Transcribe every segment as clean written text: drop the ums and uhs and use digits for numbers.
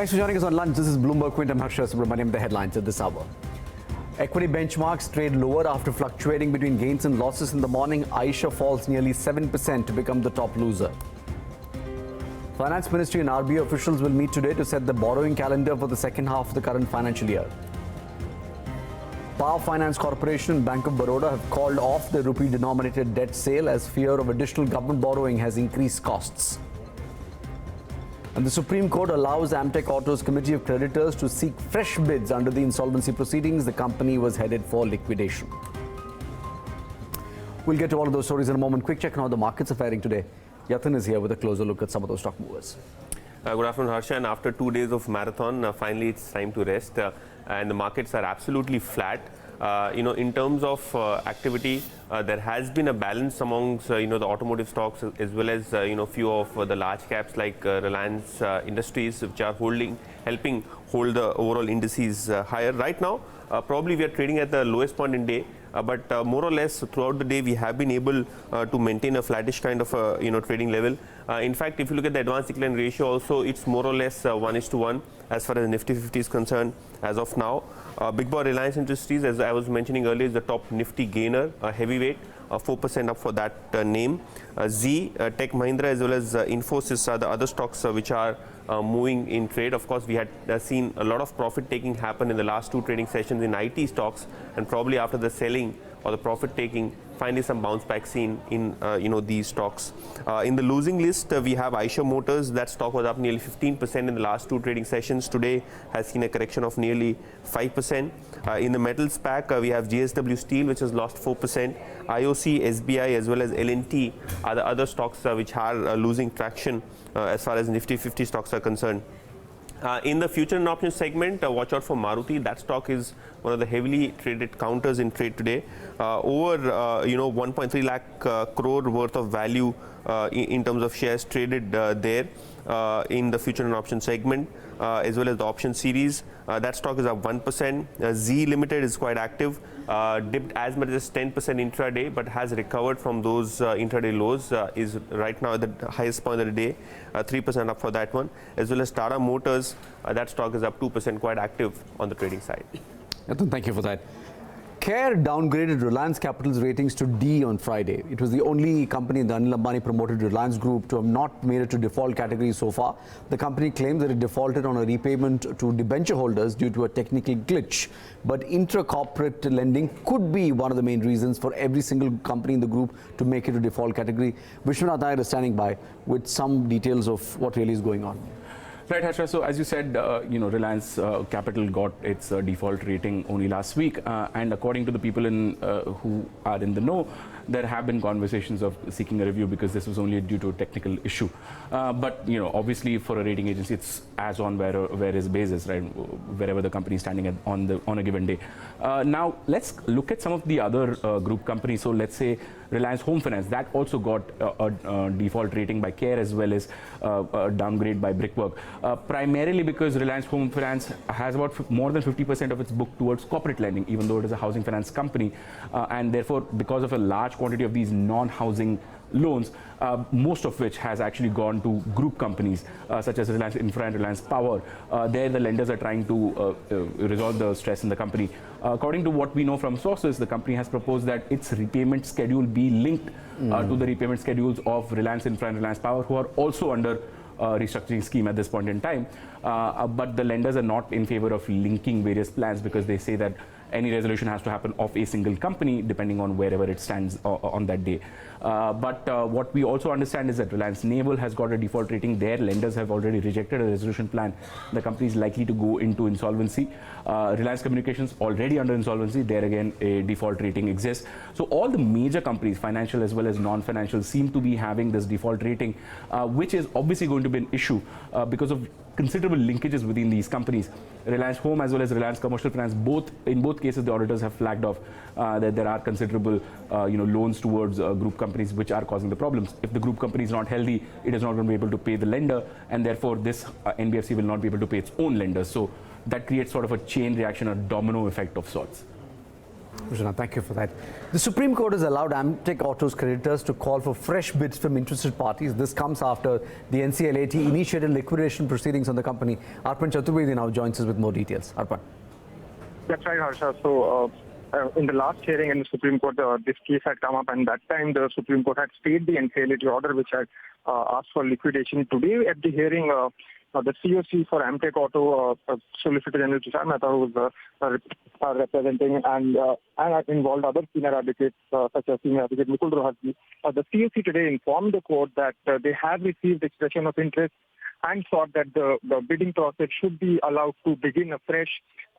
Thanks for joining us on lunch. This is Bloomberg Quint. I'm Harsha Subramaniam. The headlines at this hour. Equity benchmarks trade lower after fluctuating between gains and losses in the morning. Aisha falls nearly 7% to become the top loser. Finance Ministry and RBA officials will meet today to set the borrowing calendar for the second half of the current financial year. Power Finance Corporation and Bank of Baroda have called off the rupee-denominated debt sale as fear of additional government borrowing has increased costs. And the Supreme Court allows Amtek Auto's committee of creditors to seek fresh bids under the insolvency proceedings. The company was headed for liquidation. We'll get to all of those stories in a moment. Quick check on how the markets are faring today. Yathan is here with a closer look at some of those stock movers. Good afternoon, Harsha. And after 2 days of marathon, finally it's time to rest. And the markets are absolutely flat. In terms of activity, there has been a balance amongst the automotive stocks as well as few of the large caps like Reliance Industries, which are helping hold the overall indices higher. Right now, probably we are trading at the lowest point in day. But more or less throughout the day we have been able to maintain a flattish kind of trading level. In fact, if you look at the advanced decline ratio also, it's more or less 1:1 as far as Nifty 50 is concerned as of now. Big boy Reliance Industries, as I was mentioning earlier, is the top Nifty gainer, heavyweight, 4% up for that name. Z, Tech Mahindra as well as Infosys are the other stocks which are moving in trade. Of course, we had seen a lot of profit taking happen in the last 2 trading sessions in IT stocks, and probably after the selling or the profit taking, finally some bounce back seen in these stocks. In the losing list, we have Aisha Motors. That stock was up nearly 15% in the last 2 trading sessions. Today has seen a correction of nearly 5%. In the metals pack, we have JSW Steel, which has lost 4%. IOC, SBI as well as L&T are the other stocks which are losing traction as far as Nifty 50 stocks are concerned. In the future and options segment, watch out for Maruti. That stock is one of the heavily traded counters in trade today. Over 1.3 lakh crore worth of value in terms of shares traded there in the future and options segment, as well as the option series. That stock is up 1%. Z Limited is quite active, dipped as much as 10% intraday, but has recovered from those intraday lows, is right now at the highest point of the day, 3% up for that one. As well as Tata Motors, that stock is up 2%, quite active on the trading side. Thank you for that. CARE downgraded Reliance Capital's ratings to D on Friday. It was the only company in the Anil Ambani promoted Reliance Group to have not made it to default category so far. The company claimed that it defaulted on a repayment to debenture holders due to a technical glitch. But intra-corporate lending could be one of the main reasons for every single company in the group to make it to default category. Vishwanath Iyer is standing by with some details of what really is going on. Right, Harsha. So as you said, Reliance Capital got its default rating only last week, and according to the people who are in the know, there have been conversations of seeking a review because this was only due to a technical issue. But obviously for a rating agency, it's as on where is basis, right? Wherever the company is standing on a given day. Now let's look at some of the other group companies. So let's say Reliance Home Finance, that also got a default rating by CARE as well as a downgrade by Brickwork. Primarily because Reliance Home Finance has about more than 50% of its book towards corporate lending, even though it is a housing finance company, and therefore because of a large quantity of these non-housing loans, most of which has actually gone to group companies such as Reliance Infra and Reliance Power. There the lenders are trying to resolve the stress in the company. According to what we know from sources, the company has proposed that its repayment schedule be linked to the repayment schedules of Reliance Infra and Reliance Power, who are also under restructuring scheme at this point in time. But the lenders are not in favor of linking various plans because they say that any resolution has to happen of a single company depending on wherever it stands on that day. But what we also understand is that Reliance Naval has got a default rating. Their lenders have already rejected a resolution plan. The company is likely to go into insolvency. Reliance Communications already under insolvency. There again a default rating exists. So all the major companies, financial as well as non-financial, seem to be having this default rating, which is obviously going to be an issue because of considerable linkages within these companies. Reliance Home as well as Reliance Commercial Finance, in both cases the auditors have flagged off that there are considerable loans towards group companies which are causing the problems. If the group company is not healthy, it is not going to be able to pay the lender, and therefore this NBFC will not be able to pay its own lenders. So that creates sort of a chain reaction, a domino effect of sorts. Rajana, thank you for that. The Supreme Court has allowed Amtek Auto's creditors to call for fresh bids from interested parties. This comes after the NCLAT initiated liquidation proceedings on the company. Arpan Chaturvedi now joins us with more details. Arpan. That's right, Harsha. So, in the last hearing in the Supreme Court, this case had come up, and that time the Supreme Court had stayed the NCLAT order, which had asked for liquidation. Today, at the hearing, the COC for Amtek Auto, Solicitor General Tushar Mehta, who was representing and involved other senior advocates such as Senior Advocate Mukul Rohatgi. The COC today informed the court that they have received expression of interest and thought that the bidding process should be allowed to begin afresh.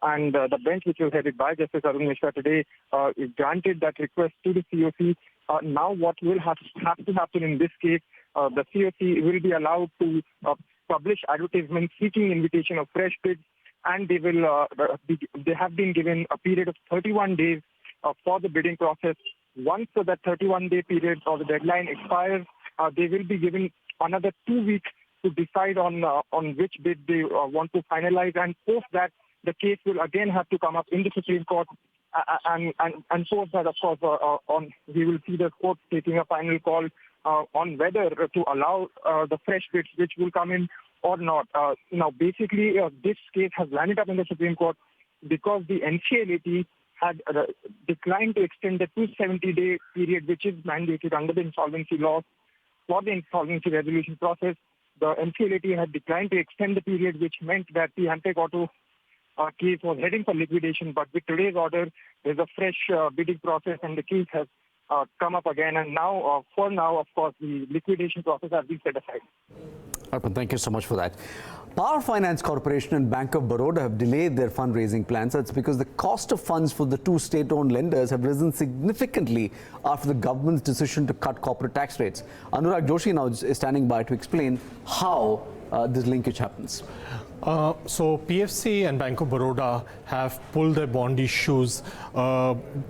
And the bench, which was headed by Justice Arun Mishra today, granted that request to the COC. Now what will have to happen in this case, the COC will be allowed to publish advertisements seeking invitation of fresh bids, and they will they have been given a period of 31 days for the bidding process. Once that 31-day period or the deadline expires, they will be given another 2 weeks to decide on which bid they want to finalize, and post that the case will again have to come up in the Supreme Court, and post that, of course, we will see the court taking a final call on whether to allow the fresh bids which will come in or not. Now, basically, this case has landed up in the Supreme Court because the NCLAT had declined to extend the 270-day period, which is mandated under the insolvency laws for the insolvency resolution process. The NCLAT had declined to extend the period, which meant that the Amtek Auto case was heading for liquidation. But with today's order, there's a fresh bidding process, and the case has come up again. And now, for now, of course, the liquidation process has been set aside. Arpan, thank you so much for that. Power Finance Corporation and Bank of Baroda have delayed their fundraising plans. That's because the cost of funds for the two state-owned lenders have risen significantly after the government's decision to cut corporate tax rates. Anurag Joshi now is standing by to explain how this linkage happens. So PFC and Bank of Baroda have pulled their bond issues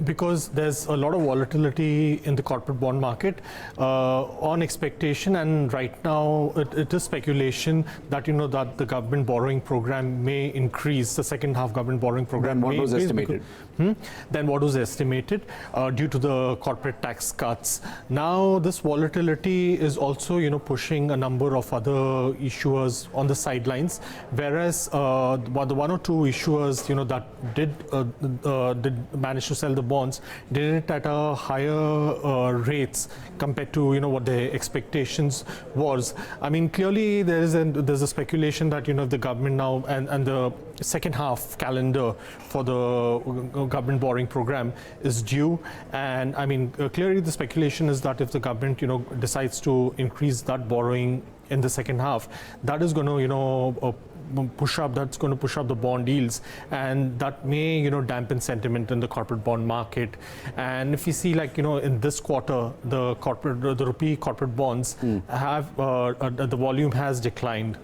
because there's a lot of volatility in the corporate bond market on expectation, and right now it is speculation that that the government borrowing program may increase. The second half government borrowing program than what was estimated. Than what was estimated due to the corporate tax cuts. Now this volatility is also pushing a number of other issuers on the sidelines. Whereas the one or two issuers, that did manage to sell the bonds, did it at a higher rates compared to what the expectations was. I mean, clearly there's a speculation that if the government now and the second half calendar for the government borrowing program is due, and I mean clearly the speculation is that if the government decides to increase that borrowing in the second half, that is going to push up the bond yields, and that may dampen sentiment in the corporate bond market. And if you see in this quarter the rupee corporate bonds have the volume has declined.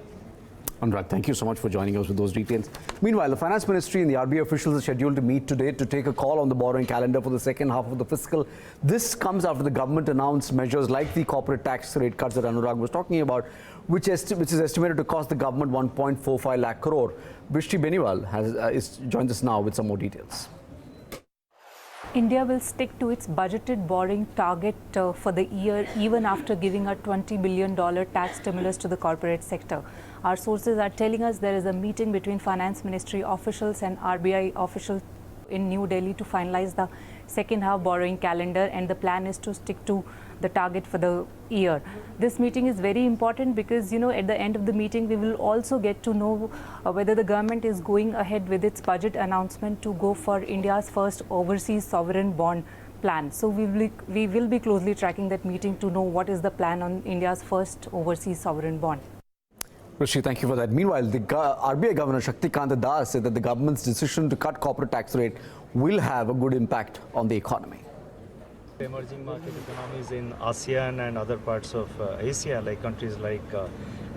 Anurag, thank you so much for joining us with those details. Meanwhile, the Finance Ministry and the RBA officials are scheduled to meet today to take a call on the borrowing calendar for the second half of the fiscal. This comes after the government announced measures like the corporate tax rate cuts that Anurag was talking about, which is estimated to cost the government 1.45 lakh crore. Brishti Beniwal joins us now with some more details. India will stick to its budgeted borrowing target for the year, even after giving a $20 billion tax stimulus to the corporate sector. Our sources are telling us there is a meeting between Finance Ministry officials and RBI officials in New Delhi to finalize the second half borrowing calendar, and the plan is to stick to the target for the year. This meeting is very important because at the end of the meeting we will also get to know whether the government is going ahead with its budget announcement to go for India's first overseas sovereign bond plan. So we will be closely tracking that meeting to know what is the plan on India's first overseas sovereign bond. Rishi, thank you for that. Meanwhile, the RBI Governor Shaktikanta Das said that the government's decision to cut corporate tax rate will have a good impact on the economy. Emerging market economies in ASEAN and other parts of Asia, like countries like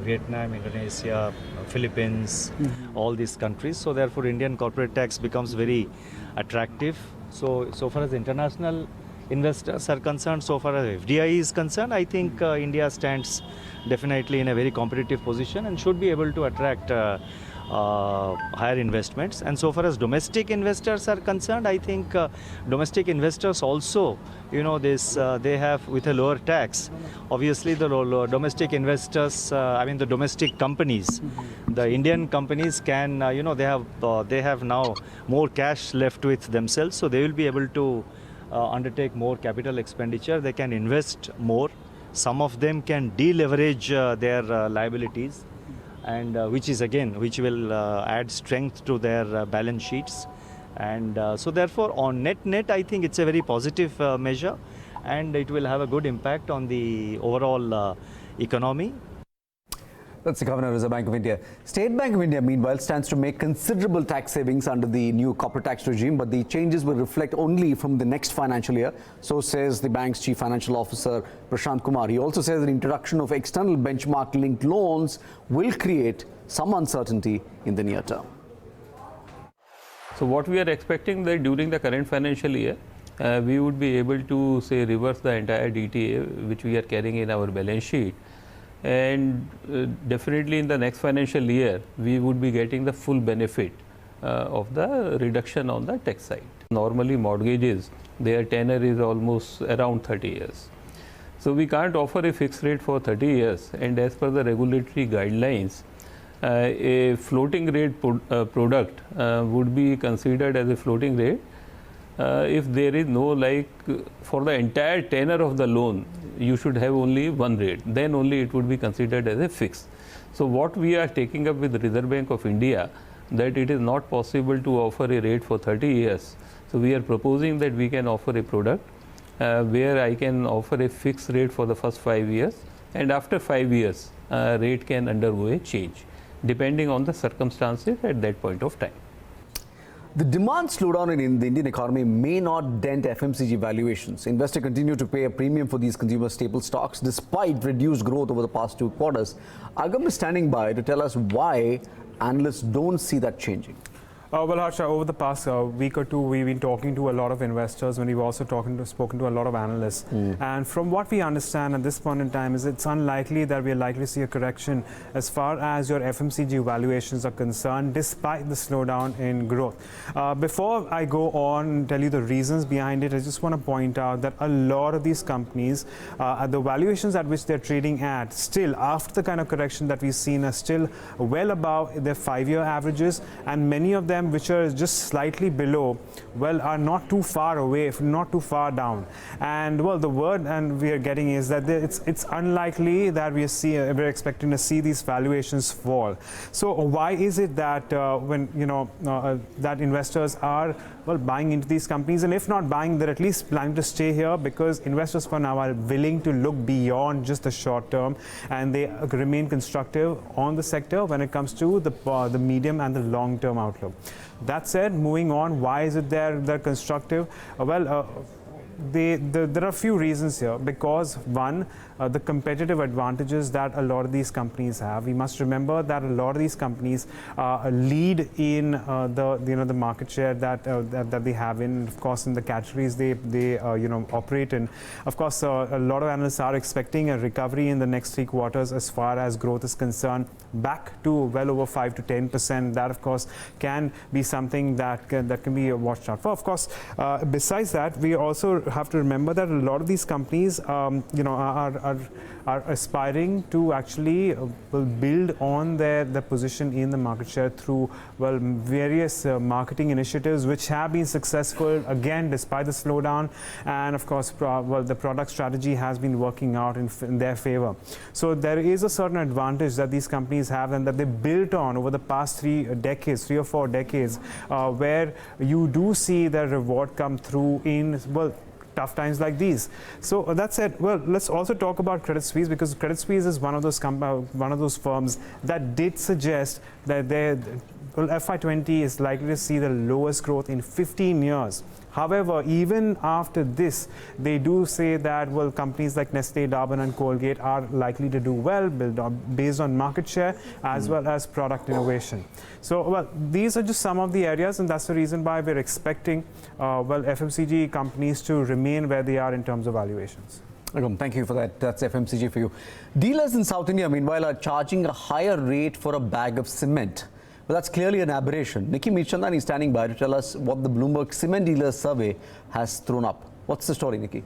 Vietnam, Indonesia, Philippines, all these countries. So therefore, Indian corporate tax becomes very attractive. So far as international investors are concerned, so far as FDI is concerned, I think India stands definitely in a very competitive position and should be able to attract higher investments. And so far as domestic investors are concerned, I think domestic investors also, they have with a lower tax. Obviously, the domestic investors, the domestic companies, the Indian companies can, they have now more cash left with themselves, so they will be able to undertake more capital expenditure. They can invest more. Some of them can deleverage their liabilities, and which will add strength to their balance sheets. And so therefore, on net, I think it's a very positive measure, and it will have a good impact on the overall economy. That's the Governor of the Reserve Bank of India. State Bank of India, meanwhile, stands to make considerable tax savings under the new corporate tax regime, but the changes will reflect only from the next financial year. So says the bank's Chief Financial Officer, Prashant Kumar. He also says the introduction of external benchmark-linked loans will create some uncertainty in the near term. So what we are expecting that during the current financial year, we would be able to say reverse the entire DTA which we are carrying in our balance sheet. And definitely in the next financial year, we would be getting the full benefit of the reduction on the tax side. Normally mortgages, their tenure is almost around 30 years. So we can't offer a fixed rate for 30 years, and as per the regulatory guidelines, a floating rate product would be considered as a floating rate if there is no, for the entire tenure of the loan, you should have only one rate, then only it would be considered as a fixed. So what we are taking up with Reserve Bank of India, that it is not possible to offer a rate for 30 years. So we are proposing that we can offer a product where I can offer a fixed rate for the first 5 years, and after 5 years, rate can undergo a change, depending on the circumstances at that point of time. The demand slowdown in the Indian economy may not dent FMCG valuations. Investors continue to pay a premium for these consumer staple stocks despite reduced growth over the past 2 quarters. Agam is standing by to tell us why analysts don't see that changing. Well, Harsha, over the past week or two, we've been talking to a lot of investors, and we've also spoken to a lot of analysts. And from what we understand at this point in time is it's unlikely that we're likely to see a correction as far as your FMCG valuations are concerned, despite the slowdown in growth. Before I go on and tell you the reasons behind it, I just want to point out that a lot of these companies, the valuations at which they're trading at, still, after the kind of correction that we've seen, are still well above their 5-year averages, and many of them which are just slightly below, well, are not too far away, not too far down. And well, the word and we are getting is that it's unlikely that we're expecting to see these valuations fall. So why is it that that investors are buying into these companies, and if not buying, they're at least planning to stay here, because investors for now are willing to look beyond just the short term, and they remain constructive on the sector when it comes to the medium and the long term outlook. That said, moving on, why is it they're constructive? There are a few reasons here, because one, the competitive advantages that a lot of these companies have. We must remember that a lot of these companies lead in the market share that they have in, of course, in the categories they operate in. Of course, a lot of analysts are expecting a recovery in the next 3 quarters as far as growth is concerned, back to well over 5 to 10%. That, of course, can be something that can be watched out for. Of course, besides that, we also have to remember that a lot of these companies, are aspiring to actually build on their position in the market share through various marketing initiatives which have been successful, again, despite the slowdown. And of course, the product strategy has been working out in their favor. So there is a certain advantage that these companies have, and that they built on over the past 3 or 4 decades, where you do see the reward come through in tough times like these. So that said, let's also talk about Credit Suisse, because Credit Suisse is one of those firms that did suggest that FY20 is likely to see the lowest growth in 15 years. However, even after this, they do say that companies like Nestle, Dabur and Colgate are likely to do well, based on market share as well as product innovation. So these are just some of the areas, and that's the reason why we're expecting FMCG companies to remain where they are in terms of valuations. Thank you for that. That's FMCG for you. Dealers in South India, meanwhile, are charging a higher rate for a bag of cement. But that's clearly an aberration. Nikki Michandani is standing by to tell us what the Bloomberg Cement Dealers Survey has thrown up. What's the story, Nikki?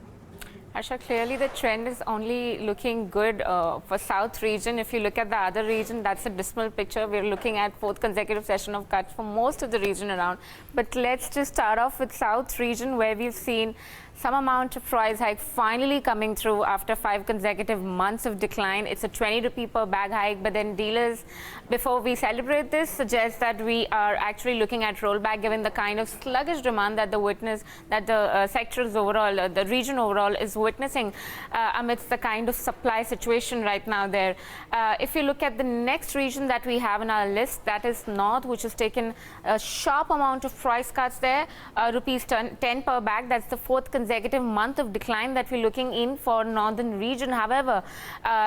Harsha, clearly the trend is only looking good for South region. If you look at the other region, that's a dismal picture. We're looking at fourth consecutive session of cuts for most of the region around. But let's just start off with South region, where we've seen some amount of price hike finally coming through after 5 consecutive months of decline. It's a 20 rupee per bag hike, but then dealers, before we celebrate this, suggest that we are actually looking at rollback given the kind of sluggish demand that the sector is overall, the region overall is witnessing amidst the kind of supply situation right now there. If you look at the next region that we have in our list, that is North, which has taken a sharp amount of price cuts there, rupees 10 per bag. That's the 4th consecutive month of decline that we're looking in for northern region. However,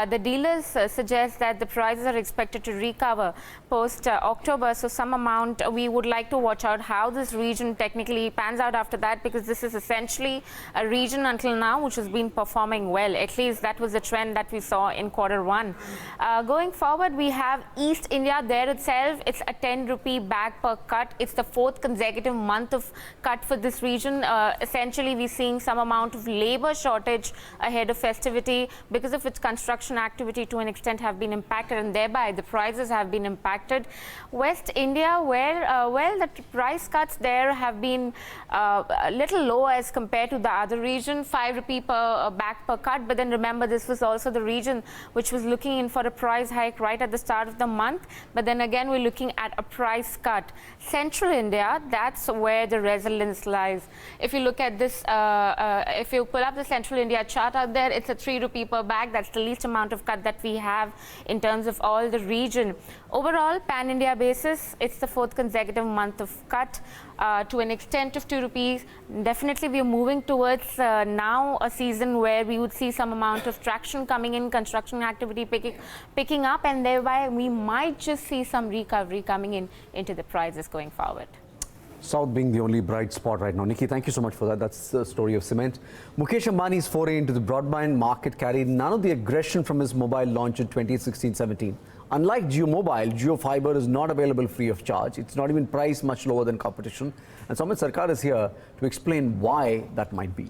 the dealers suggest that the prices are expected to recover post October. So some amount, we would like to watch out how this region technically pans out after that, because this is essentially a region until now which has been performing well. At least that was the trend that we saw in Q1. Going forward, we have East India there itself. It's a 10 rupee bag per cut. It's the 4th consecutive month of cut for this region. Essentially, we see some amount of labor shortage ahead of festivity because of its construction activity to an extent have been impacted, and thereby the prices have been impacted. West India, where well, the price cuts there have been a little low as compared to the other region, 5 rupee per bag per cut. But then remember, this was also the region which was looking in for a price hike right at the start of the month. But then again, we're looking at a price cut. Central India, that's where the resilience lies. If you look at this, if you pull up the Central India chart out there, it's a 3 rupee per bag. That's the least amount of cut that we have in terms of all the region. Overall, pan-India basis, it's the 4th consecutive month of cut to an extent of 2 rupees. Definitely, we are moving towards now a season where we would see some amount of traction coming in, construction activity picking up, and thereby we might just see some recovery coming in into the prices going forward. South being the only bright spot right now. Nikki, thank you so much for that. That's the story of cement. Mukesh Ambani's foray into the broadband market carried none of the aggression from his mobile launch in 2016-17. Unlike Jio Mobile, Jio Fiber is not available free of charge. It's not even priced much lower than competition. And Samit Sarkar is here to explain why that might be.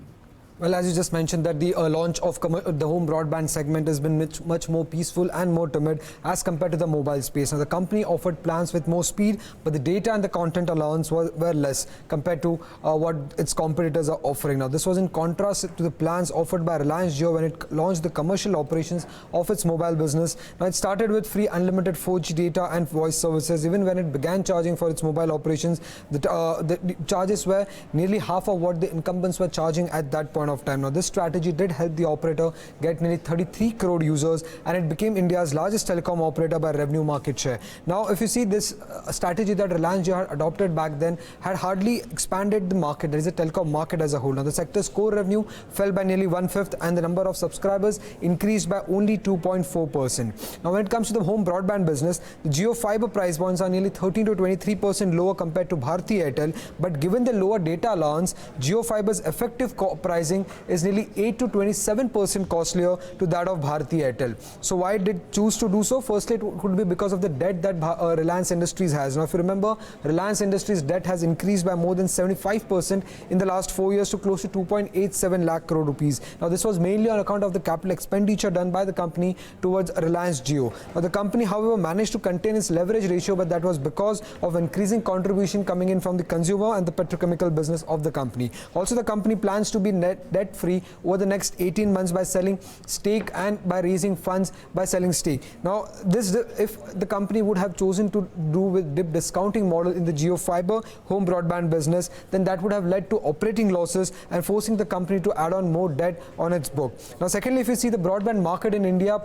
Well, as you just mentioned, that the launch of the home broadband segment has been much more peaceful and more timid as compared to the mobile space. Now, the company offered plans with more speed, but the data and the content allowance were less compared to what its competitors are offering. Now, this was in contrast to the plans offered by Reliance Jio when it launched the commercial operations of its mobile business. Now, it started with free unlimited 4G data and voice services. Even when it began charging for its mobile operations, the charges were nearly half of what the incumbents were charging at that point of time. Now, this strategy did help the operator get nearly 33 crore users, and it became India's largest telecom operator by revenue market share. Now, if you see this strategy that Reliance Jio had adopted back then had hardly expanded the market, that is the telecom market as a whole. Now, the sector's core revenue fell by nearly 1/5, and the number of subscribers increased by only 2.4%. Now, when it comes to the home broadband business, the Jio Fiber price points are nearly 13 to 23% lower compared to Bharti Airtel, but given the lower data allowance, Jio Fiber's effective pricing is nearly 8 to 27% costlier to that of Bharti Airtel. So why did it choose to do so? Firstly, it could be because of the debt that Reliance Industries has. Now, if you remember, Reliance Industries' debt has increased by more than 75% in the last 4 years to close to 2.87 lakh crore rupees. Now, this was mainly on account of the capital expenditure done by the company towards Reliance Jio. Now, the company, however, managed to contain its leverage ratio, but that was because of increasing contribution coming in from the consumer and the petrochemical business of the company. Also, the company plans to be net debt-free over the next 18 months by selling stake and by raising funds by selling stake. Now, if the company would have chosen to do with dip discounting model in the Jio Fiber home broadband business, then that would have led to operating losses and forcing the company to add on more debt on its book. Now, secondly, if you see the broadband market in India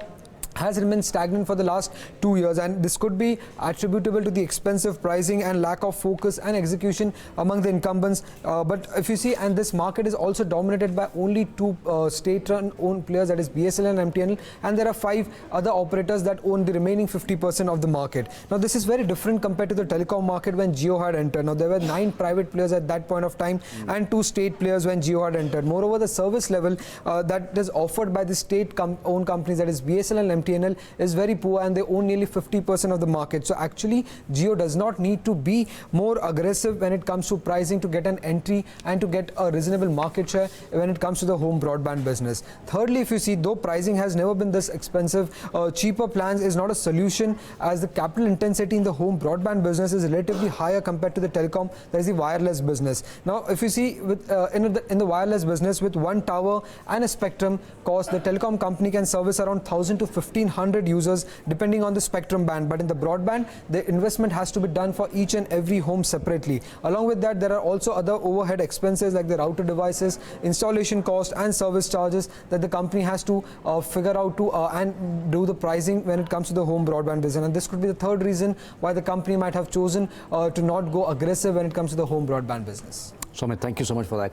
has remained stagnant for the last 2 years, and this could be attributable to the expensive pricing and lack of focus and execution among the incumbents. But if you see, and this market is also dominated by only 2 state-owned players, that is BSNL and MTNL, and there are 5 other operators that own the remaining 50% of the market. Now, this is very different compared to the telecom market when Jio had entered. Now, there were 9 private players at that point of time and 2 state players when Jio had entered. Moreover, the service level that is offered by the state-owned companies, that is BSNL and MTNL is very poor and they own nearly 50% of the market. So actually, Jio does not need to be more aggressive when it comes to pricing to get an entry and to get a reasonable market share when it comes to the home broadband business. Thirdly, if you see, though pricing has never been this expensive, cheaper plans is not a solution, as the capital intensity in the home broadband business is relatively higher compared to the telecom, that is the wireless business. Now, if you see with in the wireless business, with one tower and a spectrum cost, the telecom company can service around 1,000 to 1,500 users depending on the spectrum band. But in the broadband, the investment has to be done for each and every home separately. Along with that, there are also other overhead expenses like the router devices, installation cost and service charges that the company has to figure out to and do the pricing when it comes to the home broadband business. And this could be the third reason why the company might have chosen to not go aggressive when it comes to the home broadband business. Sumit, thank you so much for that.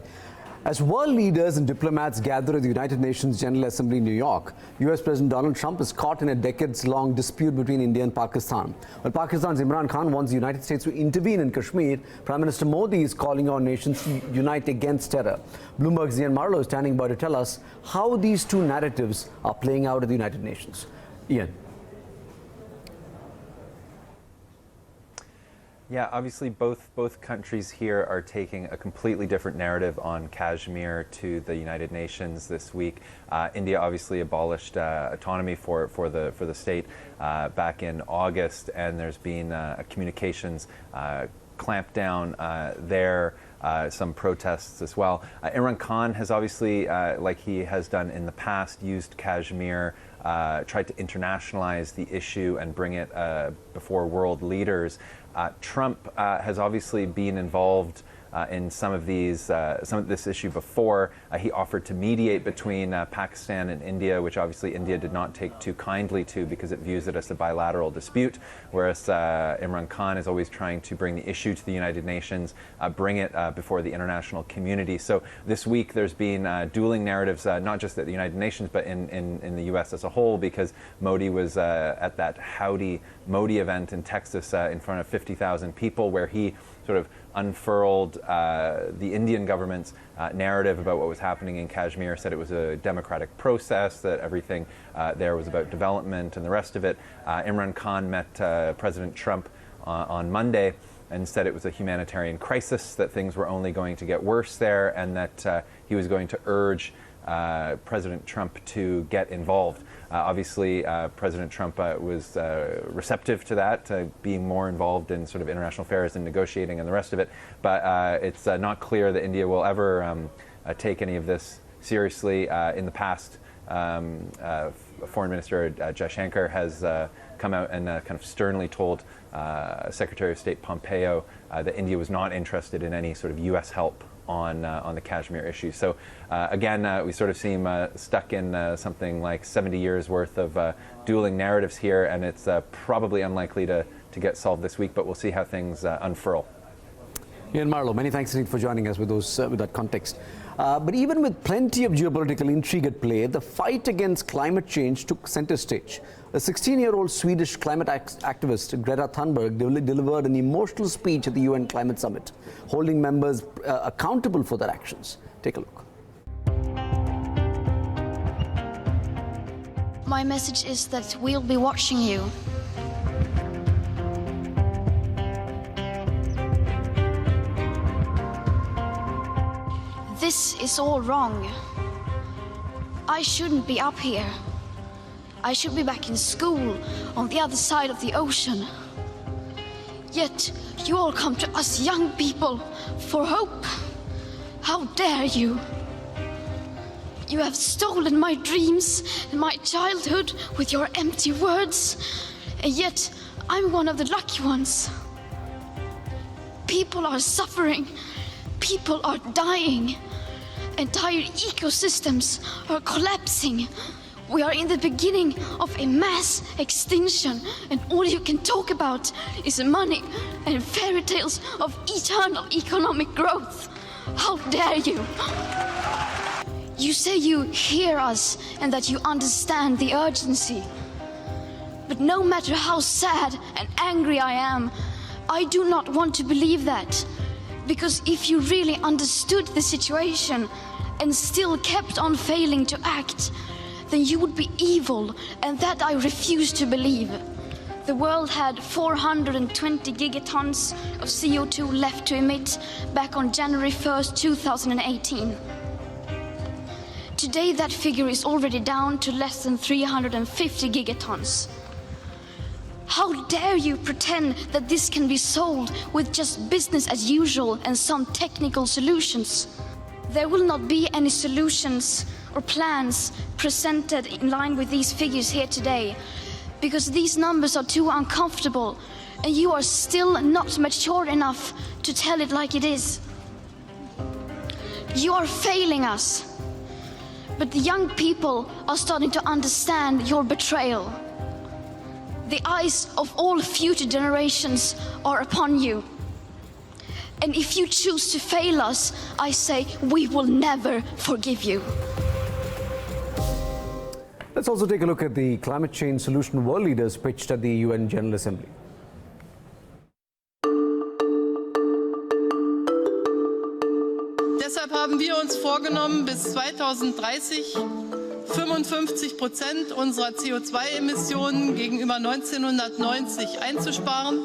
As world leaders and diplomats gather at the United Nations General Assembly in New York, US President Donald Trump is caught in a decades-long dispute between India and Pakistan. While Pakistan's Imran Khan wants the United States to intervene in Kashmir, Prime Minister Modi is calling on nations to unite against terror. Bloomberg's Ian Marlowe is standing by to tell us how these two narratives are playing out at the United Nations. Ian. Yeah, obviously both countries here are taking a completely different narrative on Kashmir to the United Nations this week. India obviously abolished autonomy for the state back in August, and there's been a communications clampdown there. Some protests as well. Imran Khan has obviously, like he has done in the past, used Kashmir, tried to internationalize the issue and bring it before world leaders. Trump has obviously been involved in some of this issue before. He offered to mediate between Pakistan and India, which obviously India did not take too kindly to because it views it as a bilateral dispute, whereas Imran Khan is always trying to bring the issue to the United Nations, bring it before the international community. So this week there's been dueling narratives, not just at the United Nations, but in the US as a whole, because Modi was at that Howdy Modi event in Texas in front of 50,000 people, where he sort of unfurled the Indian government's narrative about what was happening in Kashmir, said it was a democratic process, that everything there was about development and the rest of it. Imran Khan met President Trump on Monday and said it was a humanitarian crisis, that things were only going to get worse there, and that he was going to urge President Trump to get involved. Obviously, President Trump was receptive to that, being more involved in sort of international affairs and negotiating and the rest of it. But it's not clear that India will ever take any of this seriously. In the past, Foreign Minister Jaishankar has come out and kind of sternly told Secretary of State Pompeo that India was not interested in any sort of U.S. help on the Kashmir issue. So again, we sort of seem stuck in something like 70 years worth of dueling narratives here, and it's probably unlikely to get solved this week, but we'll see how things unfurl. Ian Marlowe, many thanks indeed for joining us with that context. But even with plenty of geopolitical intrigue at play, the fight against climate change took center stage. A 16-year-old Swedish climate activist, Greta Thunberg, delivered an emotional speech at the UN Climate Summit, holding members accountable for their actions. Take a look. My message is that we'll be watching you. This is all wrong. I shouldn't be up here. I should be back in school on the other side of the ocean. Yet you all come to us young people for hope. How dare you? You have stolen my dreams and my childhood with your empty words, and yet I'm one of the lucky ones. People are suffering. People are dying. Entire ecosystems are collapsing. We are in the beginning of a mass extinction, and all you can talk about is money and fairy tales of eternal economic growth. How dare you? You say you hear us and that you understand the urgency. But no matter how sad and angry I am, I do not want to believe that. Because if you really understood the situation and still kept on failing to act, then you would be evil, and that I refuse to believe. The world had 420 gigatons of CO2 left to emit back on January 1st, 2018. Today that figure is already down to less than 350 gigatons. How dare you pretend that this can be solved with just business as usual and some technical solutions? There will not be any solutions or plans presented in line with these figures here today, because these numbers are too uncomfortable and you are still not mature enough to tell it like it is. You are failing us, but the young people are starting to understand your betrayal. The eyes of all future generations are upon you. And if you choose to fail us, I say we will never forgive you. Let's also take a look at the climate change solution world leaders pitched at the UN General Assembly. Deshalb haben wir uns vorgenommen, bis 2030 55% unserer CO2-Emissionen gegenüber 1990 einzusparen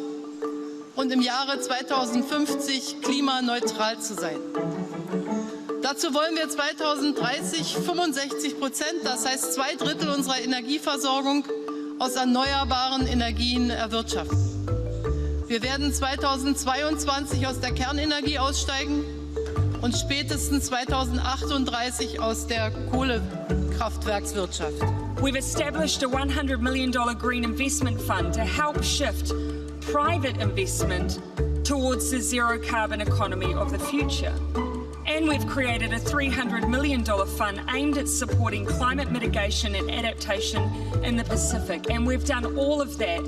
und im Jahre 2050 klimaneutral zu sein. Dazu wollen wir 2030 65%, das heißt 2/3 unserer Energieversorgung aus erneuerbaren Energien erwirtschaften. Wir werden 2022 aus der Kernenergie aussteigen und spätestens 2038 aus der Kohlekraftwerkswirtschaft. We've established a $100 million green investment fund to help shift private investment towards the zero carbon economy of the future. And we've created a $300 million fund aimed at supporting climate mitigation and adaptation in the Pacific. And we've done all of that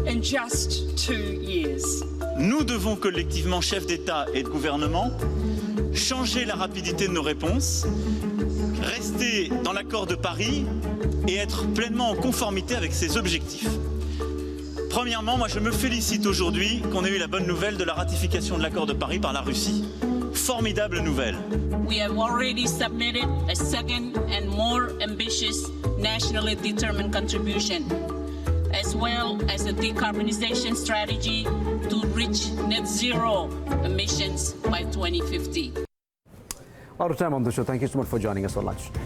in just 2 years. Nous devons collectivement, chefs d'État et de gouvernement, changer la rapidité de nos réponses, rester dans l'accord de Paris et être pleinement en conformité avec ses objectifs. Premièrement, moi je me félicite aujourd'hui qu'on ait eu la bonne nouvelle de la ratification de l'accord de Paris par la Russie. Formidable nouvelle. We have already submitted a second and more ambitious nationally determined contribution, as well as a decarbonization strategy to reach net zero emissions by 2050. Out of time on the show. Thank you so much for joining us for lunch today.